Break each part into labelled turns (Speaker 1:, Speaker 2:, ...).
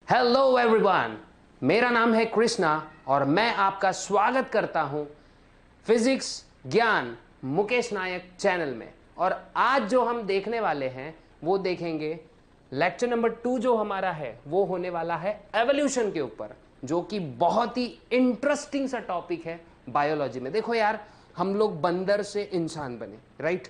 Speaker 1: Hello everyone, मेरा नाम है कृष्णा और मैं आपका स्वागत करता हूं फिजिक्स ज्ञान मुकेश नायक चैनल में। और आज जो हम देखने वाले हैं वो देखेंगे लेक्चर नंबर 2 जो हमारा है वो होने वाला है एवोल्यूशन के ऊपर, जो कि बहुत ही इंटरेस्टिंग सा टॉपिक है बायोलॉजी में। देखो यार, हम लोग बंदर से इंसान बने, राइट?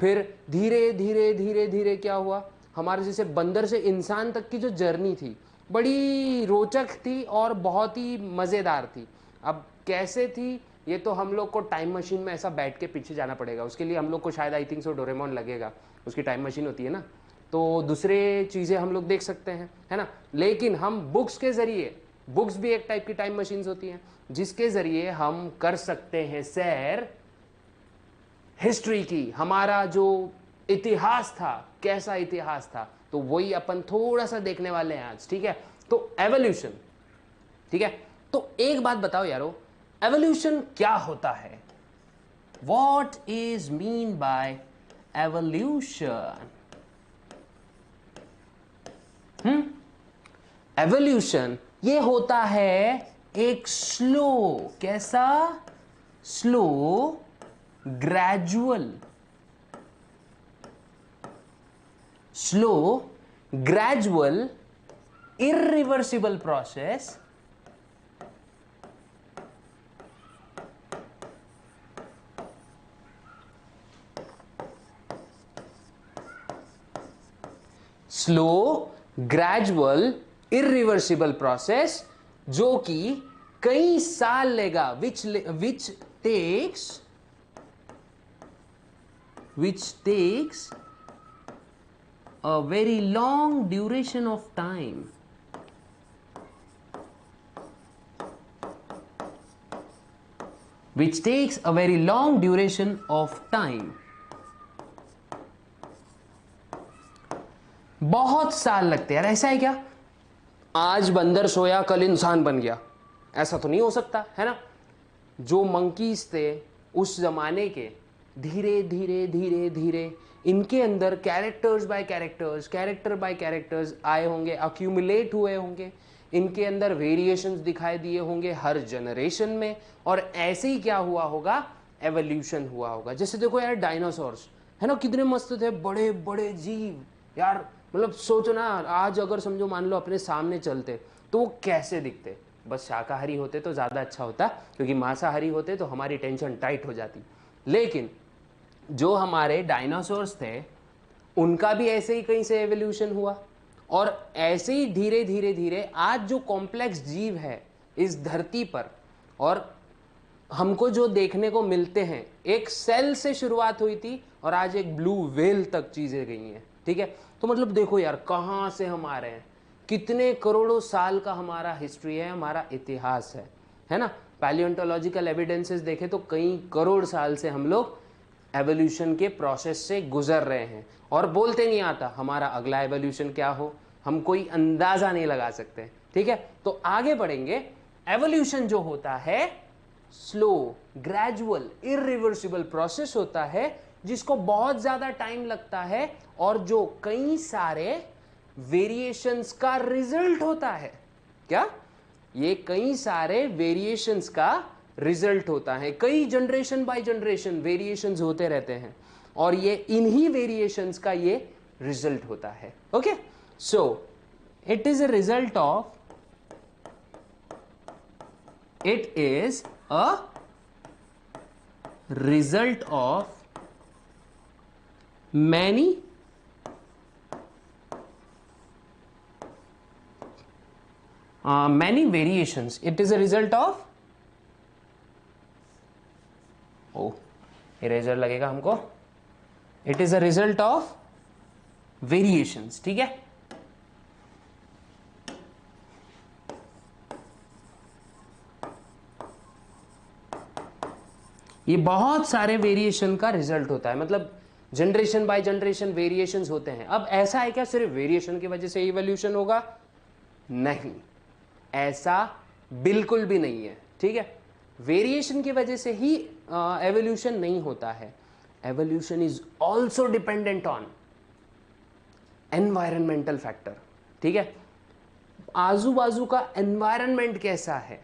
Speaker 1: फिर धीरे धीरे धीरे धीरे क्या हुआ, हमारे जैसे बंदर से इंसान तक की जो जर्नी थी बड़ी रोचक थी और बहुत ही मज़ेदार थी। अब कैसे थी ये तो हम लोग को टाइम मशीन में ऐसा बैठ के पीछे जाना पड़ेगा। उसके लिए हम लोग को शायद आई थिंक सो डोरेमोन लगेगा, उसकी टाइम मशीन होती है ना, तो दूसरे चीज़ें हम लोग देख सकते हैं, है ना। लेकिन हम बुक्स के ज़रिए, बुक्स भी एक टाइप की टाइम मशीन्स होती हैं जिसके ज़रिए हम कर सकते हैं सैर हिस्ट्री की। हमारा जो इतिहास था, कैसा इतिहास था, तो वही अपन थोड़ा सा देखने वाले हैं आज, ठीक है। तो एवोल्यूशन, ठीक है। तो एक बात बताओ यारो, एवोल्यूशन क्या होता है? What is mean by evolution? Evolution ये होता है एक स्लो, कैसा? Slow, gradual, slow gradual irreversible process slow gradual irreversible process जो कि कई साल लेगा, which takes a very long duration of time. Which takes a very long duration of time. बहुत साल लगते हैं यार। ऐसा है क्या आज बंदर सोया कल इंसान बन गया? ऐसा तो नहीं हो सकता, है ना। जो मंकीज थे उस जमाने के, धीरे धीरे धीरे धीरे इनके अंदर characters by characters, character by characters आए होंगे, अक्यूमुलेट हुए होंगे, इनके अंदर वेरिएशंस दिखाई दिए होंगे हर जनरेशन में, और ऐसे ही क्या हुआ होगा, एवोल्यूशन हुआ होगा। जैसे देखो यार, डायनासोर्स है ना, कितने मस्त थे, बड़े बड़े जीव यार। मतलब सोचो ना, आज अगर समझो मान लो अपने सामने चलते तो वो कैसे दिखते। बस शाकाहारी होते तो ज़्यादा अच्छा होता, क्योंकि मांसाहारी होते तो हमारी टेंशन टाइट हो जाती। लेकिन जो हमारे डायनासोर्स थे उनका भी ऐसे ही कहीं से एवोल्यूशन हुआ, और ऐसे ही धीरे धीरे धीरे आज जो कॉम्प्लेक्स जीव है इस धरती पर, और हमको जो देखने को मिलते हैं, एक सेल से शुरुआत हुई थी और आज एक ब्लू व्हेल तक चीजें गई हैं, ठीक है। तो मतलब देखो यार, कहाँ से हम आ रहे हैं, कितने करोड़ों साल का हमारा हिस्ट्री है, हमारा इतिहास है ना। पैलियोंटोलॉजिकल एविडेंसेस देखे तो कई करोड़ साल से हम लोग एवोल्यूशन के प्रोसेस से गुजर रहे हैं, और बोलते नहीं आता हमारा अगला एवोल्यूशन क्या हो, हम कोई अंदाजा नहीं लगा सकते, ठीक है। तो आगे बढ़ेंगे। एवोल्यूशन जो होता है स्लो ग्रेजुअल इरिवर्सिबल प्रोसेस होता है, जिसको बहुत ज्यादा टाइम लगता है और जो कई सारे वेरिएशंस का रिजल्ट होता है। क्या ये कई सारे वेरिएशंस का रिजल्ट होता है? कई जनरेशन बाय जनरेशन वेरिएशंस होते रहते हैं, और ये इन्हीं वेरिएशंस का ये रिजल्ट होता है। Okay, so it is a result of, it is a result of many many variations. It is a result of, oh eraser लगेगा हमको, it is a result of variations, ठीक है। ये बहुत सारे वेरिएशन का रिजल्ट होता है, मतलब जनरेशन बाय जनरेशन वेरिएशंस होते हैं। अब ऐसा है क्या सिर्फ वेरिएशन की वजह से इवोल्यूशन होगा? नहीं, ऐसा बिल्कुल भी नहीं है, ठीक है। वेरिएशन की वजह से ही एवोल्यूशन नहीं होता है। Evolution is also dependent on environmental factor, ठीक है। आजू बाजू का एनवायरनमेंट कैसा है,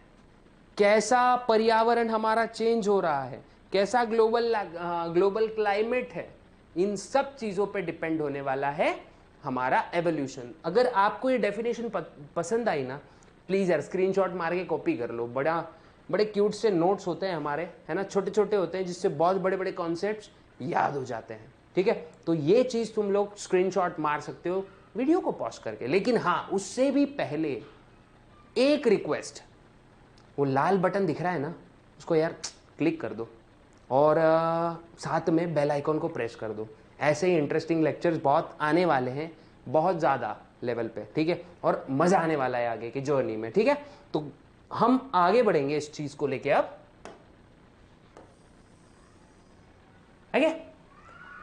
Speaker 1: कैसा पर्यावरण हमारा चेंज हो रहा है, कैसा ग्लोबल क्लाइमेट है, इन सब चीज़ों पे डिपेंड होने वाला है हमारा एवोल्यूशन। अगर आपको ये डेफिनेशन पसंद आई ना, प्लीज़ यार स्क्रीनशॉट मार के कॉपी कर लो। बड़े क्यूट से नोट्स होते हैं हमारे, है ना, छोटे छोटे होते हैं, जिससे बहुत बड़े बड़े कॉन्सेप्ट्स याद हो जाते हैं। ठीक है, तो ये चीज़ तुम लोग स्क्रीनशॉट मार सकते हो वीडियो को पॉज करके। लेकिन हाँ, उससे भी पहले एक रिक्वेस्ट, वो लाल बटन दिख रहा है ना, उसको यार क्लिक कर दो और साथ में बेल आइकॉन को प्रेस कर दो। ऐसे ही इंटरेस्टिंग लेक्चर्स बहुत आने वाले हैं, बहुत ज़्यादा लेवल पे। ठीक है, और मज़ा आने वाला है आगे की जर्नी में। ठीक है, तो हम आगे बढ़ेंगे इस चीज़ को लेके अब। ठीक है,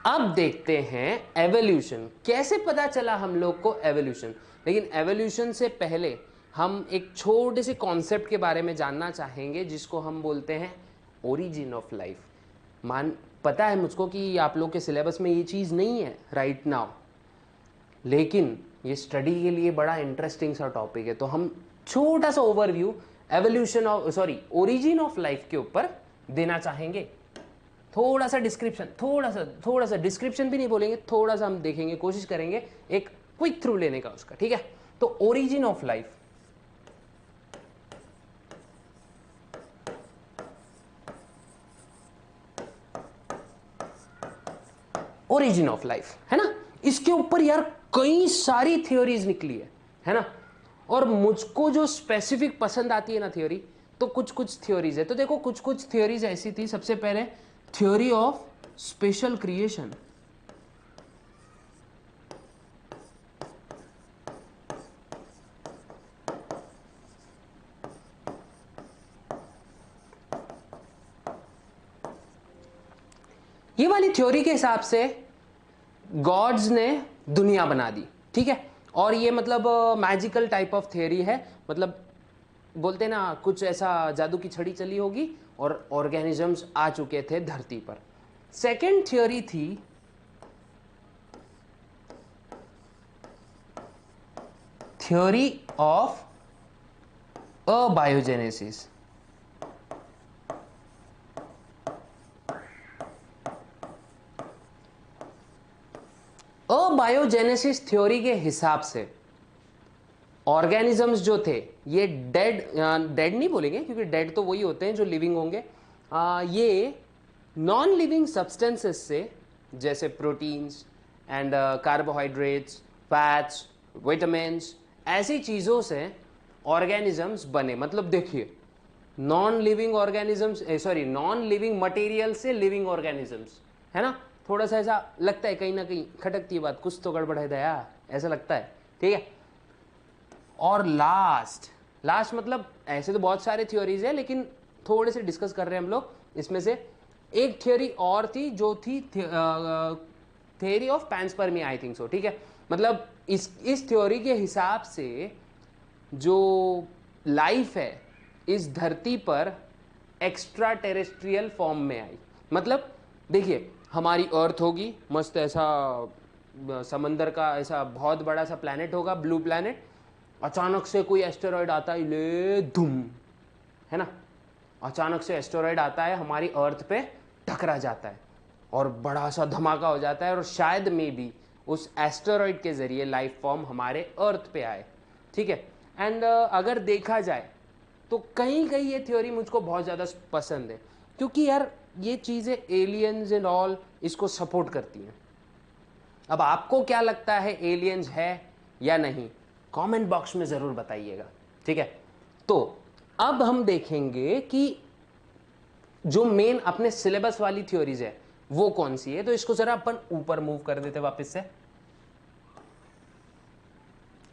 Speaker 1: अब देखते हैं एवोल्यूशन। कैसे पता चला हम लोग को एवोल्यूशन। लेकिन एवोल्यूशन से पहले हम एक छोटे से कॉन्सेप्ट के बारे में जानना चाहेंगे, जिसको हम बोलते हैं ओरिजिन ऑफ लाइफ। पता है मुझको कि आप लोग के सिलेबस में ये चीज़ नहीं है राइट नाउ, लेकिन ये स्टडी के लिए बड़ा इंटरेस्टिंग सा टॉपिक है। तो हम छोटा सा ओवरव्यू ओरिजिन ऑफ लाइफ के ऊपर देना चाहेंगे। थोड़ा सा डिस्क्रिप्शन भी नहीं बोलेंगे, थोड़ा सा हम देखेंगे, कोशिश करेंगे एक क्विक थ्रू लेने का उसका। ठीक है, तो origin of life, origin of life, है ना, इसके ऊपर यार कई सारी थ्योरीज निकली है ना। और मुझको जो स्पेसिफिक पसंद आती है ना थ्योरी, तो कुछ कुछ थ्योरीज है। तो देखो, कुछ कुछ थ्योरीज ऐसी थी। सबसे पहले थ्योरी ऑफ स्पेशल क्रिएशन। ये वाली थ्योरी के हिसाब से गॉड्स ने दुनिया बना दी। ठीक है, और ये मतलब मैजिकल टाइप ऑफ थ्योरी है। मतलब बोलते ना, कुछ ऐसा जादू की छड़ी चली होगी और ऑर्गेनिजम्स आ चुके थे धरती पर। सेकेंड थ्योरी थी theory of abiogenesis. Abiogenesis theory के हिसाब से ऑर्गेनिजम्स जो थे ये डेड नहीं बोलेंगे, क्योंकि डेड तो वही होते हैं जो लिविंग होंगे। ये नॉन लिविंग सब्सटेंसेस से, जैसे proteins and carbohydrates, fats, vitamins, ऐसी चीज़ों से ऑर्गेनिजम्स बने। मतलब देखिए, नॉन लिविंग मटेरियल से लिविंग ऑर्गेनिजम्स, है ना। थोड़ा सा ऐसा लगता है, कहीं ना कहीं खटकती है बात, कुछ तो गड़बड़ है दया, ऐसा लगता है। ठीक है, और लास्ट मतलब ऐसे तो बहुत सारे थ्योरीज है, लेकिन थोड़े से डिस्कस कर रहे हैं हम लोग। इसमें से एक थ्योरी और थी, जो थी theory of panspermia, I think so. ठीक है, मतलब इस थ्योरी के हिसाब से जो लाइफ है इस धरती पर एक्स्ट्रा टेरेस्ट्रियल फॉर्म में आई। मतलब देखिए, हमारी अर्थ होगी मस्त, ऐसा समंदर का ऐसा बहुत बड़ा सा प्लैनेट होगा, ब्लू प्लैनेट। अचानक से कोई एस्टेरॉयड आता है, ले धुम, है ना, अचानक से एस्टेरॉयड आता है, हमारी अर्थ पे टकरा जाता है और बड़ा सा धमाका हो जाता है, और शायद में भी उस एस्टेरॉयड के जरिए लाइफ फॉर्म हमारे अर्थ पे आए। ठीक है, एंड अगर देखा जाए तो कहीं कहीं ये थ्योरी मुझको बहुत ज़्यादा पसंद है, क्योंकि यार ये चीज़ें एलियंस एंड ऑल इसको सपोर्ट करती हैं। अब आपको क्या लगता है, एलियंस है या नहीं, कमेंट बॉक्स में ज़रूर बताइएगा। ठीक है, तो अब हम देखेंगे कि जो मेन अपने सिलेबस वाली थ्योरीज है वो कौन सी है। तो इसको जरा अपन ऊपर मूव कर देते वापस से।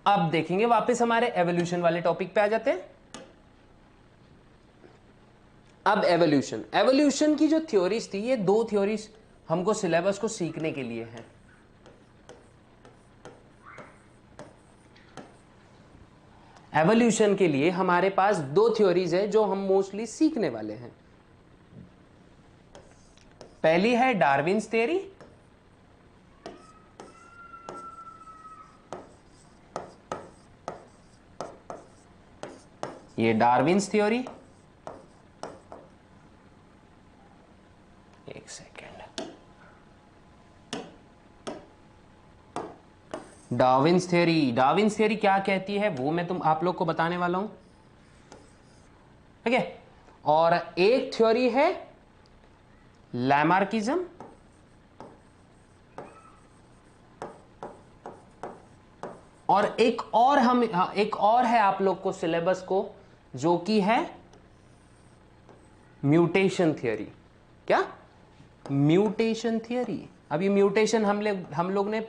Speaker 1: अब देखेंगे वापस हमारे एवोल्यूशन वाले टॉपिक पे आ जाते हैं। अब एवोल्यूशन की जो थ्योरीज थी, ये दो थ्योरीज हमको सिलेबस को सीखने के लिए है। एवोल्यूशन के लिए हमारे पास दो थ्योरीज है जो हम मोस्टली सीखने वाले हैं। पहली है डार्विन्स थ्योरी, ये डार्विन्स थ्योरी, एक second, Darwin's theory. Darwin's theory क्या कहती है वो मैं आप लोग को बताने वाला हूं, ठीक है। और एक थ्योरी है लैमार्किज्म, और एक और है आप लोग को सिलेबस को, जो कि है म्यूटेशन थ्योरी। क्या? Mutation theory. अब ये म्यूटेशन हम लोग ने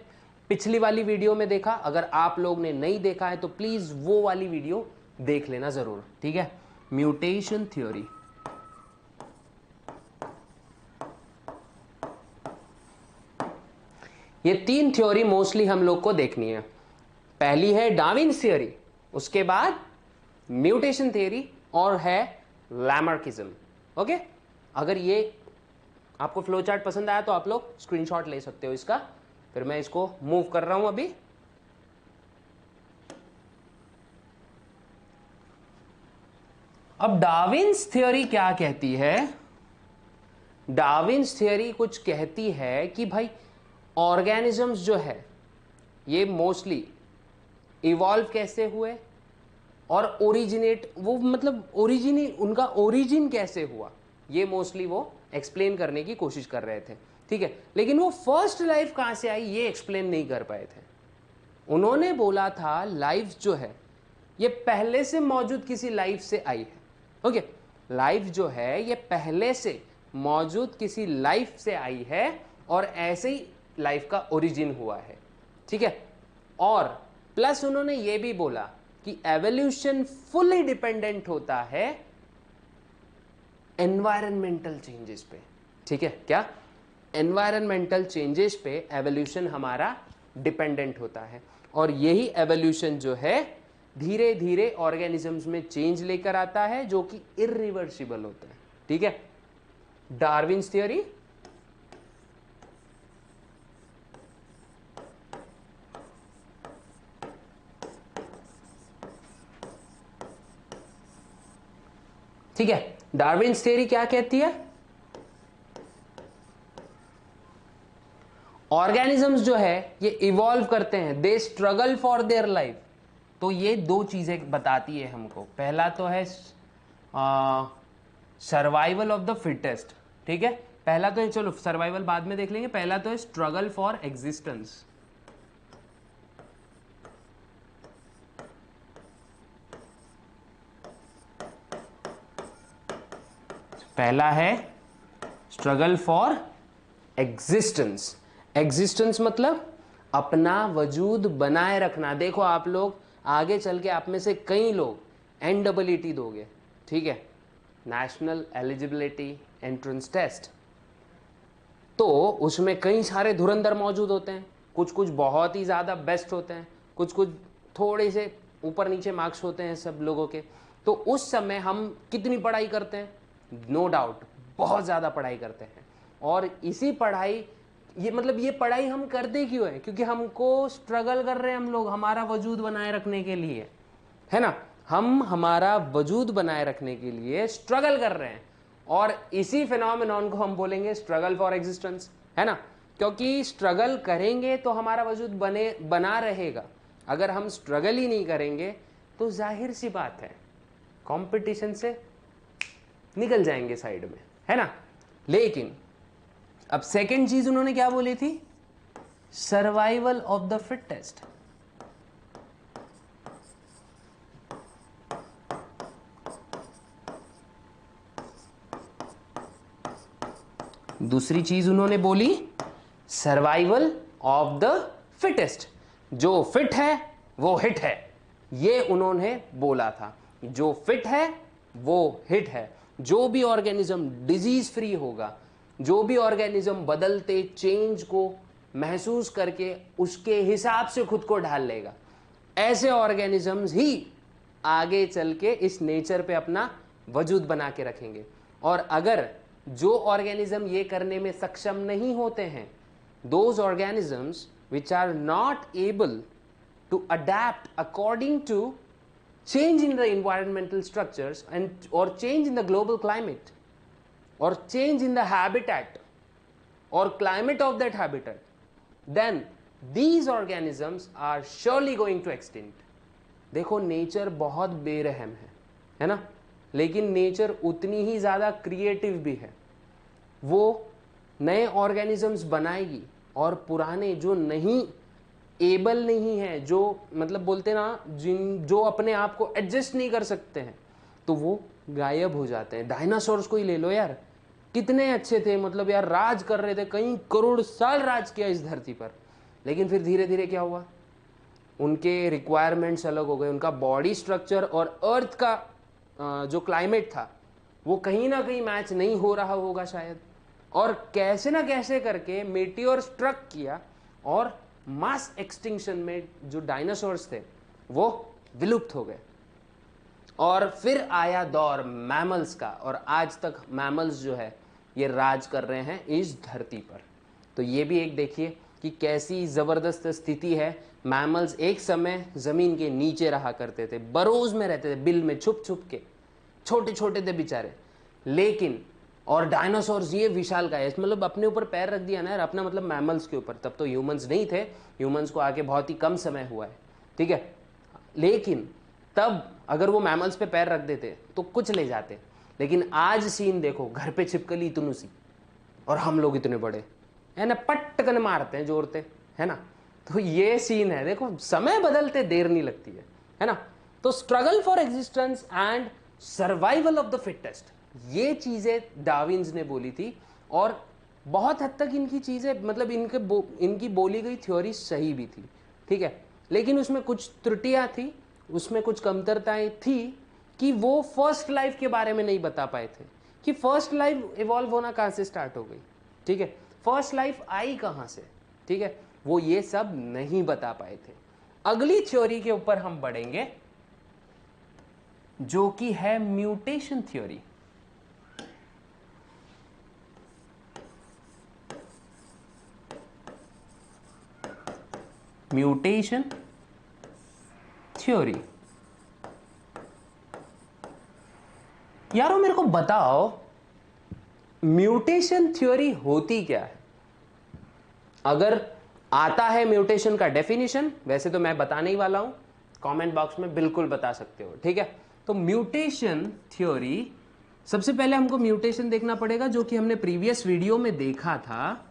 Speaker 1: पिछली वाली वीडियो में देखा। अगर आप लोग ने नहीं देखा है तो प्लीज वो वाली वीडियो देख लेना जरूर, ठीक है। म्यूटेशन थ्योरी, ये तीन थ्योरी मोस्टली हम लोग को देखनी है। पहली है डार्विन्स थ्योरी, उसके बाद म्यूटेशन थ्योरी, और है लैमार्किज्म। ओके, अगर ये आपको फ्लो चार्ट पसंद आया तो आप लोग स्क्रीनशॉट ले सकते हो इसका। फिर मैं इसको मूव कर रहा हूं अभी। अब डार्विन्स थ्योरी क्या कहती है? डार्विन्स थ्योरी कुछ कहती है कि भाई ऑर्गेनिजम्स जो है ये मोस्टली इवॉल्व कैसे हुए और ओरिजिनेट, वो मतलब उनका ओरिजिन कैसे हुआ, ये मोस्टली वो एक्सप्लेन करने की कोशिश कर रहे थे, ठीक है। लेकिन वो फर्स्ट लाइफ कहां से आई ये एक्सप्लेन नहीं कर पाए थे। उन्होंने बोला था लाइफ जो है ये पहले से मौजूद किसी लाइफ से आई है। ओके, लाइफ जो है ये पहले से मौजूद किसी लाइफ से आई है और ऐसे ही लाइफ का ओरिजिन हुआ है, ठीक है। और प्लस उन्होंने ये भी बोला कि एवोल्यूशन फुली डिपेंडेंट होता है एनवायरमेंटल चेंजेस पे, ठीक है। क्या? एनवायरमेंटल चेंजेस पे एवोल्यूशन हमारा डिपेंडेंट होता है, और यही एवोल्यूशन जो है धीरे धीरे ऑर्गेनिजम्स में चेंज लेकर आता है जो कि इरिवर्सिबल होता है, ठीक है। डार्विन्स थ्योरी, ठीक है। डार्विन्स थ्योरी क्या कहती है? ऑर्गेनिजम्स जो है ये इवॉल्व करते हैं, they struggle for their life. तो ये दो चीजें बताती है हमको। पहला तो है सर्वाइवल ऑफ द फिटेस्ट, ठीक है। पहला तो है, चलो सर्वाइवल बाद में देख लेंगे, पहला तो है स्ट्रगल फॉर एग्जिस्टेंस। पहला है स्ट्रगल फॉर एग्जिस्टेंस। एग्जिस्टेंस मतलब अपना वजूद बनाए रखना। देखो आप लोग आगे चल के आप में से कई लोग NEET दोगे, ठीक है, नेशनल एलिजिबिलिटी एंट्रेंस टेस्ट। तो उसमें कई सारे धुरंधर मौजूद होते हैं, कुछ कुछ बहुत ही ज़्यादा बेस्ट होते हैं, कुछ कुछ थोड़े से ऊपर नीचे मार्क्स होते हैं सब लोगों के। तो उस समय हम कितनी पढ़ाई करते हैं? नो डाउट बहुत ज़्यादा पढ़ाई करते हैं। और इसी पढ़ाई, ये मतलब ये पढ़ाई हम करते क्यों है? क्योंकि हमको स्ट्रगल कर रहे हैं हम लोग हमारा वजूद बनाए रखने के लिए, है ना। हम हमारा वजूद बनाए रखने के लिए स्ट्रगल कर रहे हैं, और इसी फिनोमेनॉन को हम बोलेंगे स्ट्रगल फॉर एग्जिस्टेंस, है ना। क्योंकि स्ट्रगल करेंगे तो हमारा वजूद बना रहेगा। अगर हम स्ट्रगल ही नहीं करेंगे तो जाहिर सी बात है कंपटीशन से निकल जाएंगे साइड में, है ना। लेकिन अब सेकंड चीज उन्होंने क्या बोली थी? Survival of the fittest. दूसरी चीज उन्होंने बोली सर्वाइवल ऑफ द फिटेस्ट। जो फिट है वो हिट है, ये उन्होंने बोला था। जो फिट है वो हिट है। जो भी ऑर्गेनिज्म डिजीज फ्री होगा, जो भी ऑर्गेनिज्म बदलते चेंज को महसूस करके उसके हिसाब से खुद को ढाल लेगा, ऐसे ऑर्गेनिजम्स ही आगे चल के इस नेचर पे अपना वजूद बना के रखेंगे। और अगर जो ऑर्गेनिज्म ये करने में सक्षम नहीं होते हैं, those organisms which are not able to adapt according to change in the environmental structures and or change in the global climate or change in the habitat or climate of that habitat, then these organisms are surely going to extinct. देखो nature बहुत बेरहम है ना, लेकिन nature उतनी ही ज़्यादा creative भी है। वो नए ऑर्गेनिजम्स बनाएगी और पुराने जो नहीं एबल नहीं है, जो मतलब बोलते ना जो अपने आप को एडजस्ट नहीं कर सकते हैं, तो वो गायब हो जाते हैं। डायनासोर्स को ही ले लो यार, कितने अच्छे थे, मतलब यार राज कर रहे थे, कई करोड़ साल राज किया इस धरती पर, लेकिन फिर धीरे धीरे क्या हुआ, उनके रिक्वायरमेंट्स अलग हो गए, उनका बॉडी स्ट्रक्चर और अर्थ का जो क्लाइमेट था वो कहीं ना कहीं मैच नहीं हो रहा होगा शायद, और कैसे ना कैसे करके मेटियोर स्ट्रक किया और मास एक्सटिंक्शन में जो डायनासोर्स थे वो विलुप्त हो गए। और फिर आया दौर मैमल्स का, और आज तक मैमल्स जो है ये राज कर रहे हैं इस धरती पर। तो ये भी एक देखिए कि कैसी ज़बरदस्त स्थिति है। मैमल्स एक समय ज़मीन के नीचे रहा करते थे, बरोज में रहते थे, बिल में छुप छुप के, छोटे छोटे थे बेचारे, लेकिन और डायनासोर्स ये विशालकाय, मतलब अपने ऊपर पैर रख दिया ना यार, अपना मतलब मैमल्स के ऊपर, तब तो ह्यूमंस नहीं थे, ह्यूमंस को आके बहुत ही कम समय हुआ है, ठीक है, लेकिन तब अगर वो मैमल्स पे पैर रख देते तो कुछ ले जाते। लेकिन आज सीन देखो, घर पे छिपकली इतनी सी और हम लोग इतने बड़े, है ना, पटकन मारते हैं जोरते, है ना। तो ये सीन है, देखो समय बदलते देर नहीं लगती है ना। तो struggle for existence and survival of the fittest, ये चीजें डार्विन्स ने बोली थी, और बहुत हद तक इनकी चीजें मतलब इनकी बोली गई थ्योरी सही भी थी, ठीक है, लेकिन उसमें कुछ त्रुटियां थी, उसमें कुछ कमतरताएं थी कि वो फर्स्ट लाइफ के बारे में नहीं बता पाए थे कि फर्स्ट लाइफ इवॉल्व होना कहाँ से स्टार्ट हो गई, ठीक है, फर्स्ट लाइफ आई कहाँ से, ठीक है, वो ये सब नहीं बता पाए थे। अगली थ्योरी के ऊपर हम बढ़ेंगे जो कि है म्यूटेशन थ्योरी। म्यूटेशन थ्योरी, यारो मेरे को बताओ म्यूटेशन थ्योरी होती क्या है। अगर आता है म्यूटेशन का डेफिनेशन, वैसे तो मैं बताने ही वाला हूं, कमेंट बॉक्स में बिल्कुल बता सकते हो, ठीक है। तो म्यूटेशन थ्योरी, सबसे पहले हमको म्यूटेशन देखना पड़ेगा जो कि हमने प्रीवियस वीडियो में देखा था।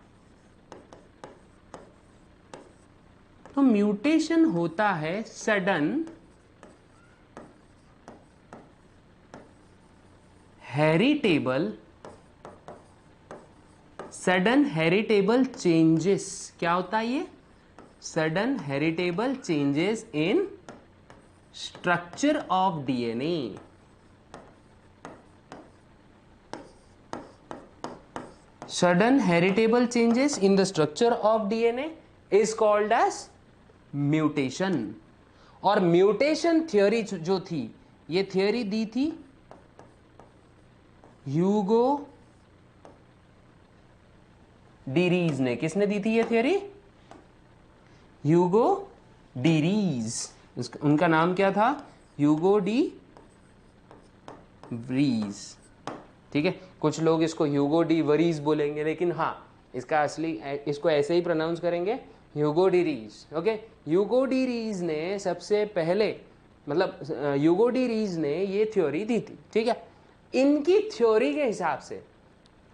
Speaker 1: तो म्यूटेशन होता है सडन हेरिटेबल चेंजेस। क्या होता है ये? Sudden heritable changes in structure of DNA. Sudden heritable changes in the structure of DNA is called as mutation। और म्यूटेशन थ्योरी जो थी, ये थ्योरी दी थी ह्यूगो डीरीज ने। किसने दी थी ये थ्योरी? ह्यूगो डीरीज। उनका नाम क्या था? ह्यूगो डी वरीज, ठीक है। कुछ लोग इसको ह्यूगो डी वरीज बोलेंगे, लेकिन हाँ इसका असली इसको ऐसे ही प्रोनाउंस करेंगे, Hugo de Vries. Okay, Hugo de Vries ने सबसे पहले, मतलब ह्यूगो डी रीज ने ये थ्योरी दी थी, ठीक है। इनकी थ्योरी के हिसाब से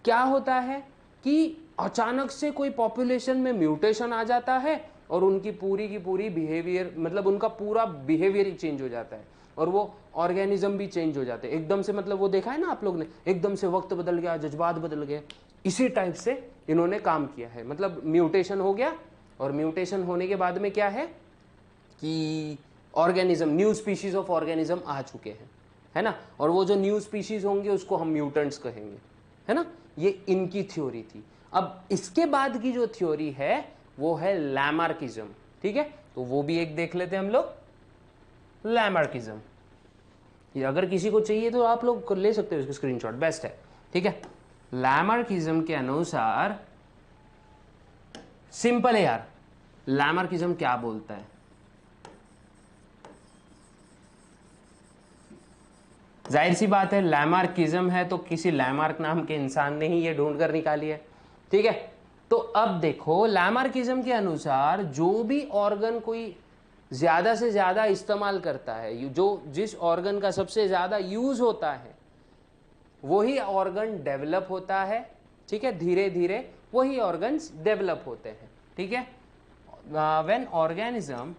Speaker 1: क्या होता है कि अचानक से कोई पॉपुलेशन में म्यूटेशन आ जाता है और उनकी पूरी की पूरी बिहेवियर, मतलब उनका पूरा बिहेवियर ही चेंज हो जाता है और वो ऑर्गेनिज्म भी चेंज हो जाते हैं एकदम से। मतलब वो देखा है ना आप लोग ने, एकदम से वक्त बदल गया, जज्बात बदल गए, इसी टाइप से इन्होंने काम किया है। मतलब म्यूटेशन हो गया, और म्यूटेशन होने के बाद में क्या है कि organism, new species of organism आ चुके हैं, है ना। और वो जो न्यू स्पीशीज होंगे उसको हम म्यूटेंट्स कहेंगे, है ना। ये इनकी थ्योरी थी। अब इसके बाद की जो थ्योरी है वो है लैमार्किज्म, ठीक है। तो वो भी एक देख लेते हैं हम लोग, लैमार्किज्म। ये अगर किसी को चाहिए तो आप लोग ले सकते हो इसका स्क्रीनशॉट, बेस्ट है, ठीक है। लैमार्किज्म के अनुसार सिंपल है यार, लैमार्किज्म क्या बोलता है? जाहिर सी बात है लैमार्किज्म है तो किसी लैमार्क नाम के इंसान ने ही ये ढूंढ कर निकाली है, ठीक है। तो अब देखो लैमार्किज्म के अनुसार जो भी ऑर्गन कोई ज्यादा से ज्यादा इस्तेमाल करता है, जो जिस ऑर्गन का सबसे ज्यादा यूज होता है वही ऑर्गन डेवलप होता है, ठीक है। धीरे धीरे वही ऑर्गन्स डेवलप होते हैं, ठीक है। When organism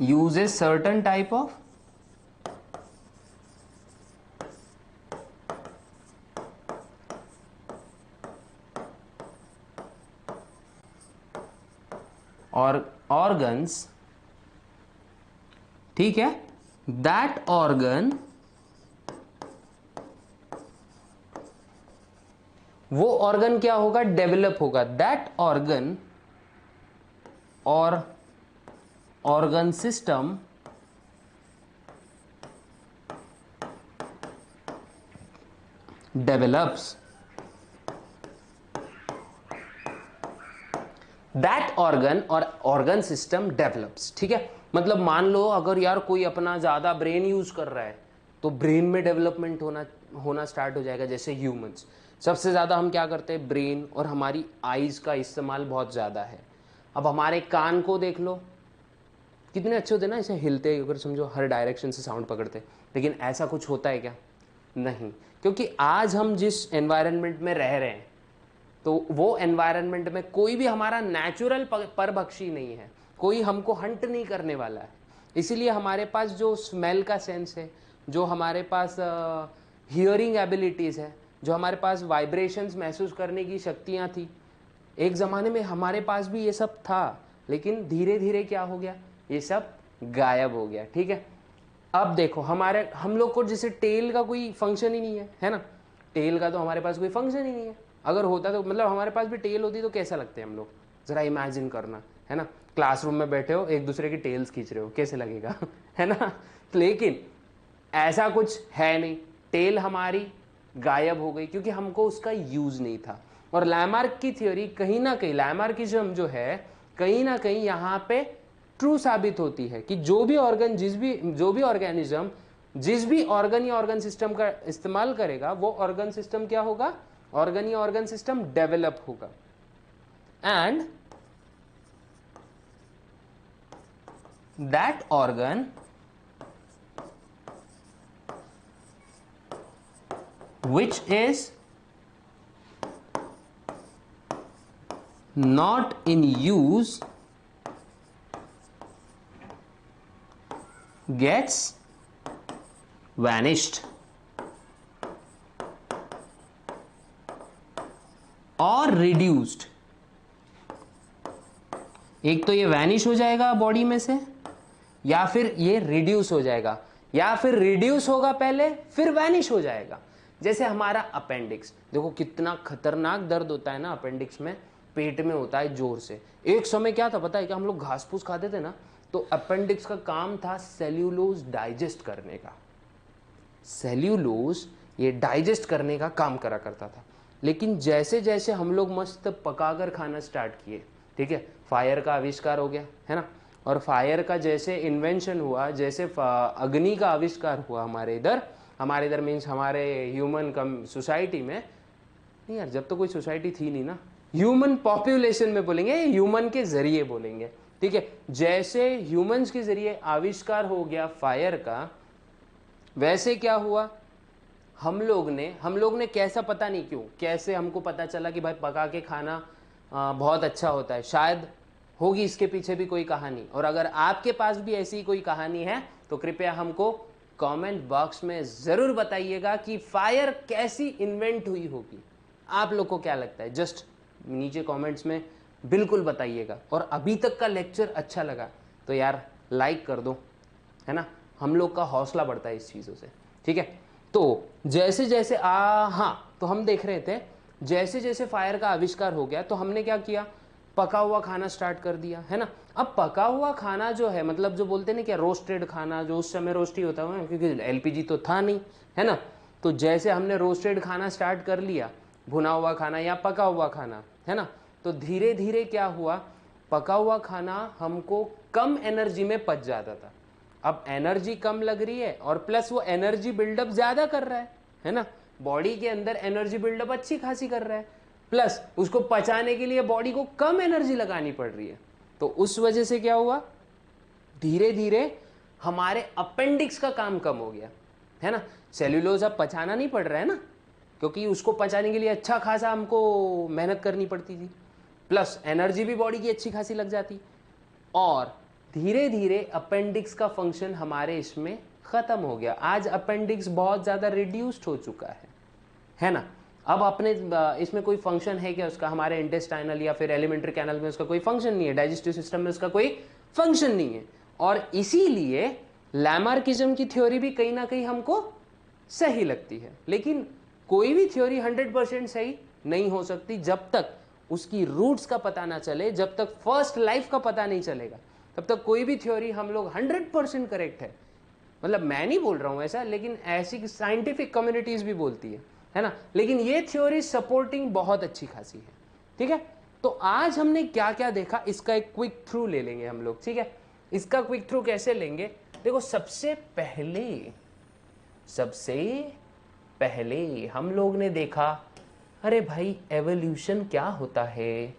Speaker 1: uses certain type of or organs, ठीक है, that organ, वो ऑर्गन क्या होगा, डेवलप होगा। दैट ऑर्गन और organ system develops, that organ और ऑर्गन सिस्टम डेवलप्स, ठीक है। मतलब मान लो अगर यार कोई अपना ज्यादा ब्रेन यूज कर रहा है तो ब्रेन में डेवलपमेंट होना स्टार्ट हो जाएगा। जैसे ह्यूमंस सबसे ज्यादा हम क्या करते हैं, ब्रेन और हमारी आईज का इस्तेमाल बहुत ज्यादा है। अब हमारे कान को देख लो, कितने अच्छे होते हैं ना, ऐसे हिलते, अगर समझो हर डायरेक्शन से साउंड पकड़ते। लेकिन ऐसा कुछ होता है क्या, नहीं, क्योंकि आज हम जिस एनवायरनमेंट में रह रहे हैं तो वो एनवायरनमेंट में कोई भी हमारा नेचुरल परभक्षी नहीं है, कोई हमको हंट नहीं करने वाला है। इसीलिए हमारे पास जो स्मेल का सेंस है, जो हमारे पास हियरिंग एबिलिटीज़ है, जो हमारे पास वाइब्रेशंस महसूस करने की शक्तियाँ थी, एक ज़माने में हमारे पास भी ये सब था। लेकिन धीरे धीरे क्या हो गया, ये सब गायब हो गया, ठीक है। अब देखो हम लोग को जैसे टेल का कोई फंक्शन ही नहीं है ना, टेल का तो हमारे पास कोई फंक्शन ही नहीं है। अगर होता तो मतलब हमारे पास भी टेल होती तो कैसा लगते हैं हम लोग, ज़रा इमेजिन करना, है ना। क्लासरूम में बैठे हो, एक दूसरे की टेल्स खींच रहे हो, कैसे लगेगा है ना। लेकिन ऐसा कुछ है नहीं, टेल हमारी गायब हो गई क्योंकि हमको उसका यूज नहीं था। और लैमार्क की थ्योरी कहीं ना कहीं, लैमार्किज्म जो है कहीं ना कहीं यहाँ पे ट्रू साबित होती है कि जो भी ऑर्गन, जो भी ऑर्गेनिज्म जिस भी ऑर्गन या ऑर्गन सिस्टम का इस्तेमाल करेगा वो ऑर्गन सिस्टम क्या होगा, ऑर्गन या ऑर्गन सिस्टम डेवलप होगा। And that organ which is not in use gets vanished और reduced। एक तो ये वैनिश हो जाएगा बॉडी में से, या फिर ये रिड्यूस हो जाएगा, या फिर रिड्यूस होगा पहले फिर वैनिश हो जाएगा। जैसे हमारा अपेंडिक्स, देखो कितना खतरनाक दर्द होता है ना अपेंडिक्स में, पेट में होता है जोर से। एक समय क्या था पता है, कि हम लोग घास फूस खाते थे ना, तो अपेंडिक्स का काम था सेल्यूलोज डाइजेस्ट करने का। सेल्यूलोज ये डाइजेस्ट करने का काम करा करता था। लेकिन जैसे जैसे हम लोग मस्त पकाकर खाना स्टार्ट किए, ठीक है, फायर का आविष्कार हो गया, है ना। और फायर का जैसे इन्वेंशन हुआ, जैसे अग्नि का आविष्कार हुआ हमारे इधर मीन्स हमारे ह्यूमन कम सोसाइटी में, नहीं यार जब तो कोई सोसाइटी थी नहीं ना, ह्यूमन पॉपुलेशन में बोलेंगे, ह्यूमन के जरिए बोलेंगे, ठीक है। जैसे ह्यूमंस के जरिए आविष्कार हो गया फायर का, वैसे क्या हुआ, हम लोग ने कैसा पता नहीं क्यों, कैसे हमको पता चला कि भाई पका के खाना बहुत अच्छा होता है। शायद होगी इसके पीछे भी कोई कहानी, और अगर आपके पास भी ऐसी कोई कहानी है तो कृपया हमको कमेंट बॉक्स में ज़रूर बताइएगा कि फायर कैसी इन्वेंट हुई होगी। आप लोग को क्या लगता है, जस्ट नीचे कमेंट्स में बिल्कुल बताइएगा। और अभी तक का लेक्चर अच्छा लगा तो यार लाइक कर दो, है ना, हम लोग का हौसला बढ़ता है इस चीज़ों से, ठीक है। तो जैसे जैसे हाँ, तो हम देख रहे थे जैसे जैसे फायर का आविष्कार हो गया तो हमने क्या किया, पका हुआ खाना स्टार्ट कर दिया, है ना। अब पका हुआ खाना जो है, मतलब जो बोलते हैं ना क्या, रोस्टेड खाना, जो उस समय रोस्टी होता है क्योंकि एलपीजी तो था नहीं, है ना। तो जैसे हमने रोस्टेड खाना स्टार्ट कर लिया भुना हुआ खाना या पका हुआ खाना, है ना। तो धीरे धीरे क्या हुआ, पका हुआ खाना हमको कम एनर्जी में पच जाता था, अब एनर्जी कम लग रही है और प्लस वो एनर्जी बिल्डअप ज़्यादा कर रहा है ना। बॉडी के अंदर एनर्जी बिल्डअप अच्छी खासी कर रहा है, प्लस उसको पचाने के लिए बॉडी को कम एनर्जी लगानी पड़ रही है। तो उस वजह से क्या हुआ, धीरे धीरे हमारे अपेंडिक्स का काम कम हो गया, है ना। सेल्यूलोज अब पचाना नहीं पड़ रहा है ना, क्योंकि उसको पचाने के लिए अच्छा खासा हमको मेहनत करनी पड़ती थी, प्लस एनर्जी भी बॉडी की अच्छी खासी लग जाती, और धीरे धीरे अपेंडिक्स का फंक्शन हमारे इसमें ख़त्म हो गया। आज अपेंडिक्स बहुत ज़्यादा रिड्यूस्ड हो चुका है ना। अब अपने इसमें कोई फंक्शन है क्या उसका, हमारे इंटेस्टाइनल या फिर एलिमेंट्री कैनल में उसका कोई फंक्शन नहीं है, डाइजेस्टिव सिस्टम में उसका कोई फंक्शन नहीं है। और इसीलिए लैमार्किज्म की थ्योरी भी कहीं ना कहीं हमको सही लगती है, लेकिन कोई भी थ्योरी 100% सही नहीं हो सकती जब तक उसकी रूट्स का पता ना चले, जब तक फर्स्ट लाइफ का पता नहीं चलेगा, तब तक कोई भी थ्योरी हम लोग 100% करेक्ट है, मतलब मैं नहीं बोल रहा हूँ ऐसा, लेकिन ऐसी साइंटिफिक कम्युनिटीज भी बोलती है ना। लेकिन ये थ्योरी सपोर्टिंग बहुत अच्छी खासी है, ठीक है। तो आज हमने क्या क्या देखा, इसका एक क्विक थ्रू ले लेंगे हम लोग, ठीक है। इसका क्विक थ्रू कैसे लेंगे, देखो सबसे पहले हम लोग ने देखा, अरे भाई एवोल्यूशन क्या होता है।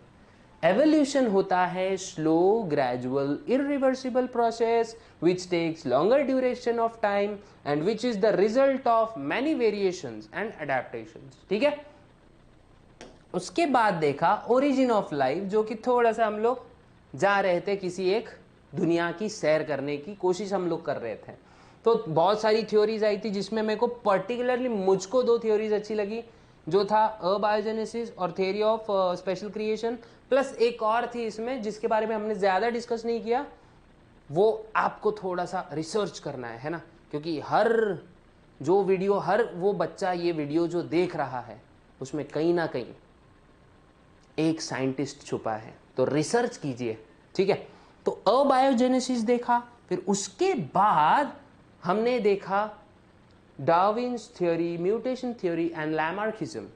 Speaker 1: एवोल्यूशन होता है slow gradual irreversible process which takes longer duration of time and which is the result of many variations and adaptations, ठीक है। उसके बाद देखा ओरिजिन ऑफ लाइफ, जो कि थोड़ा सा हम लोग जा रहे थे किसी एक दुनिया की सैर करने की कोशिश हम लोग कर रहे थे। तो बहुत सारी थ्योरीज आई थी जिसमें मेरे को पर्टिकुलरली मुझको दो थ्योरीज अच्छी लगी, जो था अबायोजेनेसिस और theory of special creation, plus एक और थी इसमें जिसके बारे में हमने ज़्यादा डिस्कस नहीं किया, वो आपको थोड़ा सा रिसर्च करना है ना, क्योंकि हर वो बच्चा ये वीडियो जो देख रहा है उसमें कहीं ना कहीं एक साइंटिस्ट छुपा है, तो रिसर्च कीजिए, ठीक है। तो अबायोजेनेसिस देखा, फिर उसके बाद हमने देखा Darwin's theory, mutation theory and Lamarckism,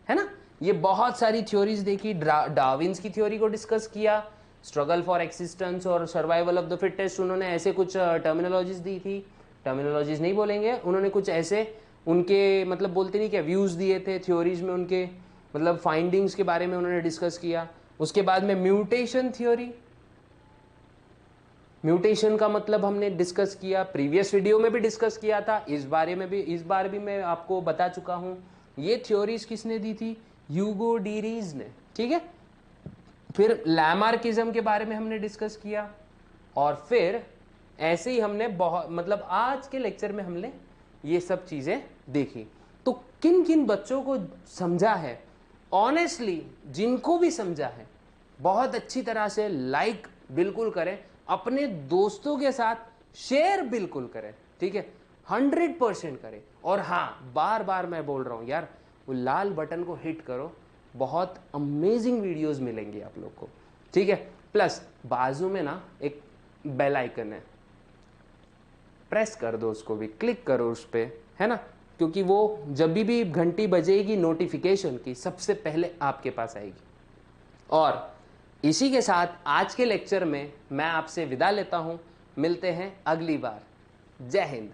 Speaker 1: है ना। ये बहुत सारी थ्योरीज देखी, डार्विन्स की थ्योरी को डिस्कस किया, स्ट्रगल फॉर एक्सिस्टेंस और सर्वाइवल ऑफ द फिटेस्ट, उन्होंने ऐसे कुछ टर्मिनोलॉजीज दी थी, टर्मिनोलॉजीज नहीं बोलेंगे, उन्होंने कुछ ऐसे उनके मतलब बोलते नहीं क्या व्यूज़ दिए थे थ्योरीज में, उनके मतलब फाइंडिंग्स के बारे में उन्होंने डिस्कस किया। उसके बाद में म्यूटेशन थ्योरी, म्यूटेशन का मतलब हमने डिस्कस किया, प्रीवियस वीडियो में भी डिस्कस किया था, इस बार भी मैं आपको बता चुका हूं। ये थ्योरीज किसने दी थी, ह्यूगो डी रीज ने, ठीक है। फिर लैमार्किज्म के बारे में हमने डिस्कस किया, और फिर ऐसे ही हमने बहुत मतलब आज के लेक्चर में हमने ये सब चीज़ें देखी। तो किन किन बच्चों को समझा है, ऑनेस्टली जिनको भी समझा है बहुत अच्छी तरह से लाइक बिल्कुल करें, अपने दोस्तों के साथ शेयर बिल्कुल करें, ठीक है, 100% करें। और हाँ, बार बार मैं बोल रहा हूँ यार, वो लाल बटन को हिट करो, बहुत अमेजिंग वीडियोस मिलेंगी आप लोग को, ठीक है। प्लस बाजू में ना एक बेल आइकन है, प्रेस कर दो, उसको भी क्लिक करो उस पर, है ना, क्योंकि वो जब भी घंटी बजेगी नोटिफिकेशन की, सबसे पहले आपके पास आएगी। और इसी के साथ आज के लेक्चर में मैं आपसे विदा लेता हूं, मिलते हैं अगली बार। जय हिंद।